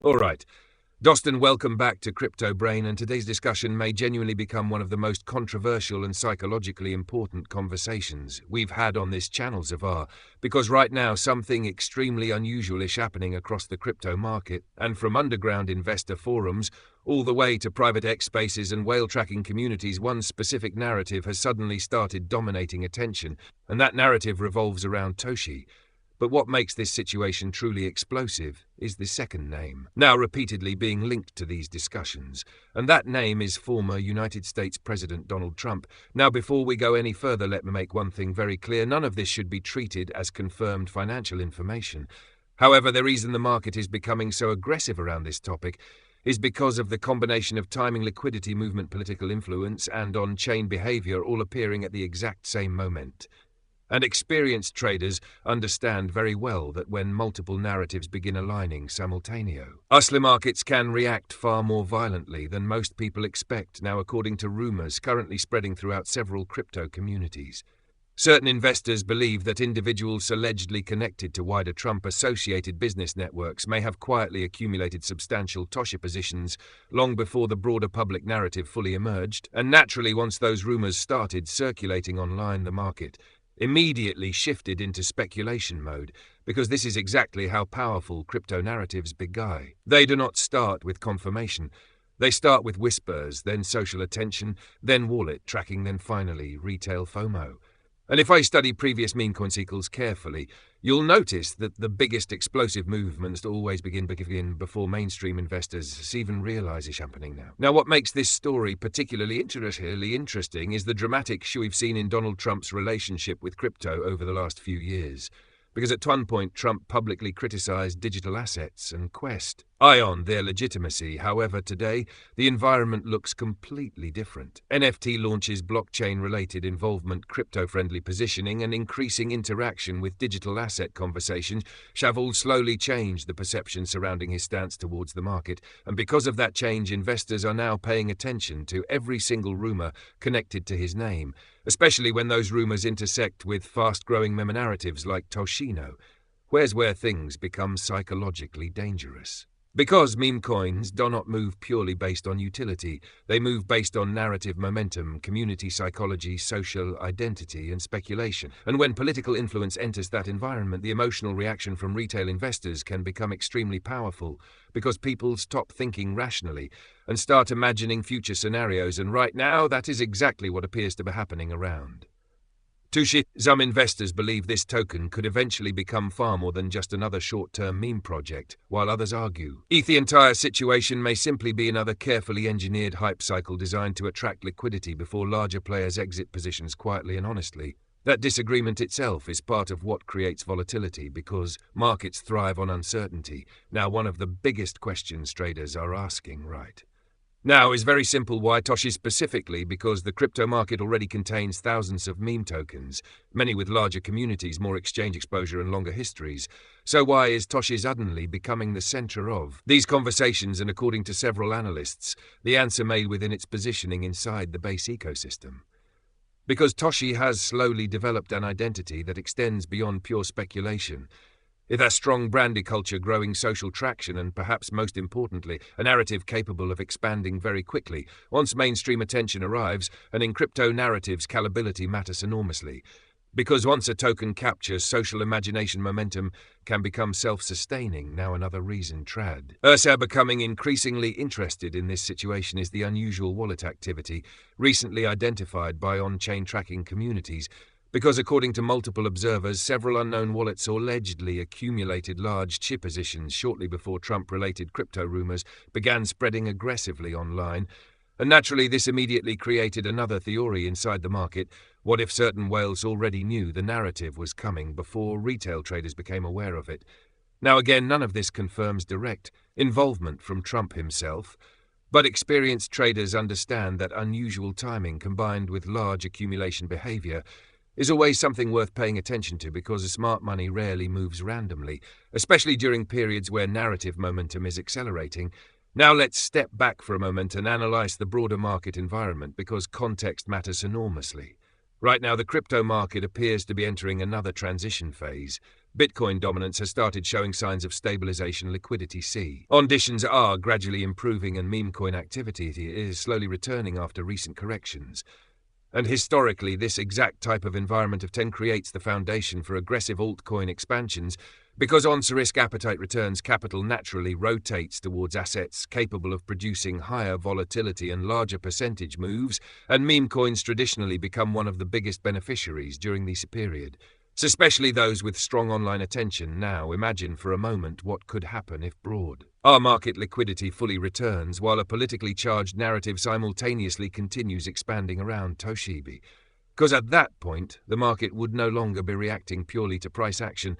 All right. Doston, welcome back to Crypto Brain, and today's discussion may genuinely become one of the most controversial and psychologically important conversations we've had on this channel so far, because right now something extremely unusual is happening across the crypto market, and from underground investor forums all the way to private X spaces and whale tracking communities, one specific narrative has suddenly started dominating attention, and that narrative revolves around Toshi. But what makes this situation truly explosive is the second name, now repeatedly being linked to these discussions, and that name is former United States President Donald Trump. Now, before we go any further, let me make one thing very clear. None of this should be treated as confirmed financial information. However, the reason the market is becoming so aggressive around this topic is because of the combination of timing, liquidity, movement, political influence, and on-chain behavior all appearing at the exact same moment. And experienced traders understand very well that when multiple narratives begin aligning simultaneously, markets can react far more violently than most people expect now, according to rumors currently spreading throughout several crypto communities. Certain investors believe that individuals allegedly connected to wider Trump-associated business networks may have quietly accumulated substantial Toshi positions long before the broader public narrative fully emerged, and naturally, once those rumors started circulating online, the market immediately shifted into speculation mode, because this is exactly how powerful crypto narratives beguile. They do not start with confirmation. They start with whispers, then social attention, then wallet tracking, then finally retail FOMO. And if I study previous meme coin cycles carefully, you'll notice that the biggest explosive movements always begin before mainstream investors even realize it's happening now. Now, what makes this story particularly interesting is the dramatic shift we've seen in Donald Trump's relationship with crypto over the last few years. Because at one point, Trump publicly criticized digital assets and questioned their legitimacy. However, today, the environment looks completely different. NFT launches, blockchain-related involvement, crypto-friendly positioning, and increasing interaction with digital asset conversations have all slowly changed the perception surrounding his stance towards the market. And because of that change, investors are now paying attention to every single rumor connected to his name, especially when those rumors intersect with fast-growing meme narratives like Toshi. Where's where things become psychologically dangerous. Because meme coins do not move purely based on utility, they move based on narrative momentum, community psychology, social identity, and speculation. And when political influence enters that environment, the emotional reaction from retail investors can become extremely powerful, because people stop thinking rationally and start imagining future scenarios, and right now that is exactly what appears to be happening around Toshi. Some investors believe this token could eventually become far more than just another short-term meme project, while others argue the entire situation may simply be another carefully engineered hype cycle designed to attract liquidity before larger players exit positions quietly and honestly. That disagreement itself is part of what creates volatility, because markets thrive on uncertainty. Now, one of the biggest questions traders are asking right now is very simple. Why Toshi specifically? Because the crypto market already contains thousands of meme tokens, many with larger communities, more exchange exposure, and longer histories. So why is Toshi suddenly becoming the center of these conversations? And according to several analysts, the answer may within its positioning inside the base ecosystem. Because Toshi has slowly developed an identity that extends beyond pure speculation. It has strong branding culture, growing social traction, and perhaps most importantly, a narrative capable of expanding very quickly once mainstream attention arrives, and in crypto narratives, scalability matters enormously. Because once a token captures social imagination, momentum can become self-sustaining. Now, another reason traders are becoming increasingly interested in this situation is the unusual wallet activity recently identified by on-chain tracking communities. Because according to multiple observers, several unknown wallets allegedly accumulated large chip positions shortly before Trump-related crypto rumors began spreading aggressively online. And naturally, this immediately created another theory inside the market. What if certain whales already knew the narrative was coming before retail traders became aware of it? Now again, none of this confirms direct involvement from Trump himself, but experienced traders understand that unusual timing combined with large accumulation behavior is always something worth paying attention to, because smart money rarely moves randomly, especially during periods where narrative momentum is accelerating. Now let's step back for a moment and analyze the broader market environment, because context matters enormously. Right now, the crypto market appears to be entering another transition phase. Bitcoin dominance has started showing signs of stabilization. Liquidity C. Conditions are gradually improving and meme coin activity is slowly returning after recent corrections. And historically, this exact type of environment of 10 creates the foundation for aggressive altcoin expansions. Because once risk appetite returns, capital naturally rotates towards assets capable of producing higher volatility and larger percentage moves, and meme coins traditionally become one of the biggest beneficiaries during this period. Especially those with strong online attention. Now imagine for a moment what could happen if broad our market liquidity fully returns while a politically charged narrative simultaneously continues expanding around Toshi. Because at that point, the market would no longer be reacting purely to price action.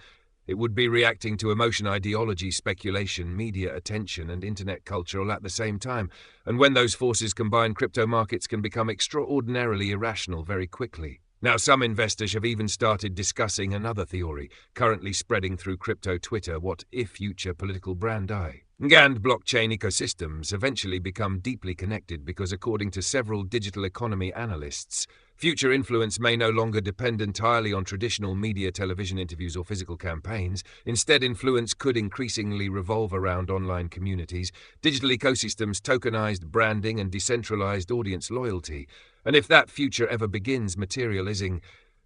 It would be reacting to emotion, ideology, speculation, media attention, and internet culture all at the same time. And when those forces combine, crypto markets can become extraordinarily irrational very quickly. Now, some investors have even started discussing another theory, currently spreading through crypto Twitter: what if future political brand and blockchain ecosystems eventually become deeply connected? Because according to several digital economy analysts, future influence may no longer depend entirely on traditional media, television interviews, or physical campaigns. Instead, influence could increasingly revolve around online communities, digital ecosystems, tokenized branding, and decentralized audience loyalty. And if that future ever begins materializing,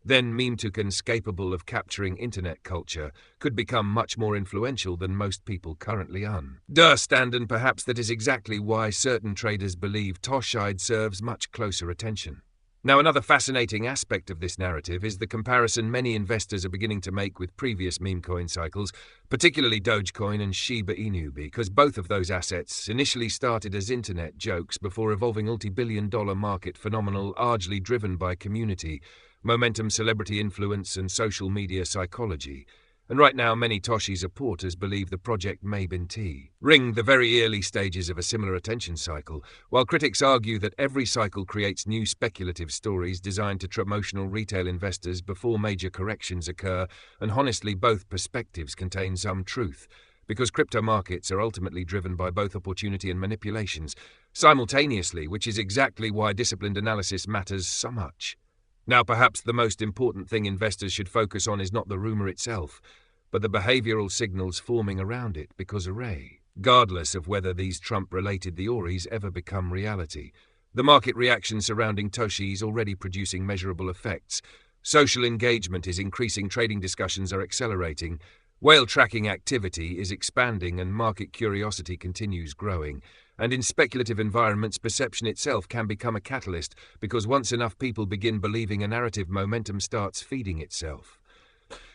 then meme tokens capable of capturing internet culture could become much more influential than most people currently understand. And perhaps that is exactly why certain traders believe Toshi deserves much closer attention. Now, another fascinating aspect of this narrative is the comparison many investors are beginning to make with previous meme coin cycles, particularly Dogecoin and Shiba Inu, because both of those assets initially started as internet jokes before evolving multi-billion-dollar market phenomenon largely driven by community, momentum, celebrity influence, and social media psychology. And right now, many Toshi supporters believe the project may be ring the very early stages of a similar attention cycle, while critics argue that every cycle creates new speculative stories designed to trap emotional retail investors before major corrections occur. And honestly, both perspectives contain some truth, because crypto markets are ultimately driven by both opportunity and manipulations simultaneously, which is exactly why disciplined analysis matters so much. Now, perhaps the most important thing investors should focus on is not the rumor itself, but the behavioral signals forming around it, because regardless of whether these Trump-related theories ever become reality, the market reaction surrounding Toshi is already producing measurable effects. Social engagement is increasing, trading discussions are accelerating, whale tracking activity is expanding, and market curiosity continues growing. And in speculative environments, perception itself can become a catalyst, because once enough people begin believing a narrative, momentum starts feeding itself.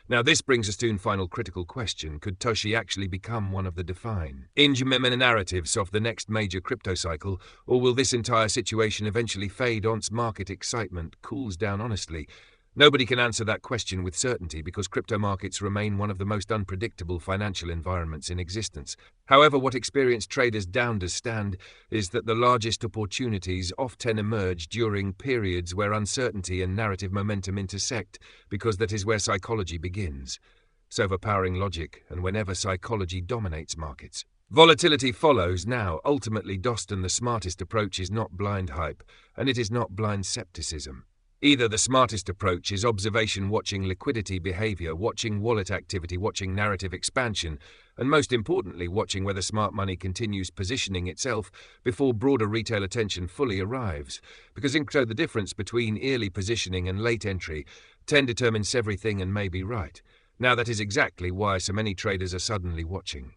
Now, this brings us to a final critical question: could Toshi actually become one of the defining narratives of the next major crypto cycle, or will this entire situation eventually fade once market excitement cools down? Honestly, nobody can answer that question with certainty, because crypto markets remain one of the most unpredictable financial environments in existence. However, what experienced traders understand is that the largest opportunities often emerge during periods where uncertainty and narrative momentum intersect, because that is where psychology begins. It's overpowering logic, and whenever psychology dominates markets, volatility follows. Now, ultimately, Doston, the smartest approach is not blind hype, and it is not blind skepticism. Either the smartest approach is observation, watching liquidity behavior, watching wallet activity, watching narrative expansion, and most importantly, watching whether smart money continues positioning itself before broader retail attention fully arrives. Because in crypto, the difference between early positioning and late entry determines everything and may be right. Now, that is exactly why so many traders are suddenly watching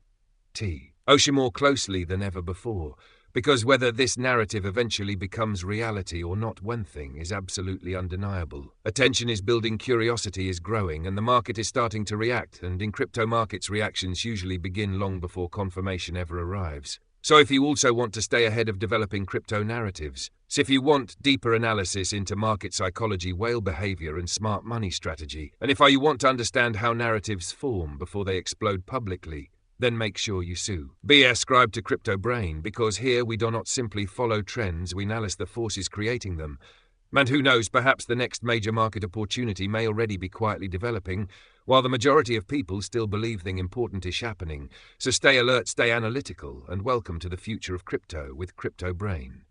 Toshi more closely than ever before. Because whether this narrative eventually becomes reality or not, one thing is absolutely undeniable: attention is building, curiosity is growing, and the market is starting to react. And in crypto markets, reactions usually begin long before confirmation ever arrives. So if you also want to stay ahead of developing crypto narratives, if you want deeper analysis into market psychology, whale behavior, and smart money strategy, and if you want to understand how narratives form before they explode publicly, then make sure you be ascribed to Crypto Brain, because here we do not simply follow trends, we analyze the forces creating them. And who knows, perhaps the next major market opportunity may already be quietly developing, while the majority of people still believe thing important is happening. So stay alert, stay analytical, and welcome to the future of crypto with Crypto Brain.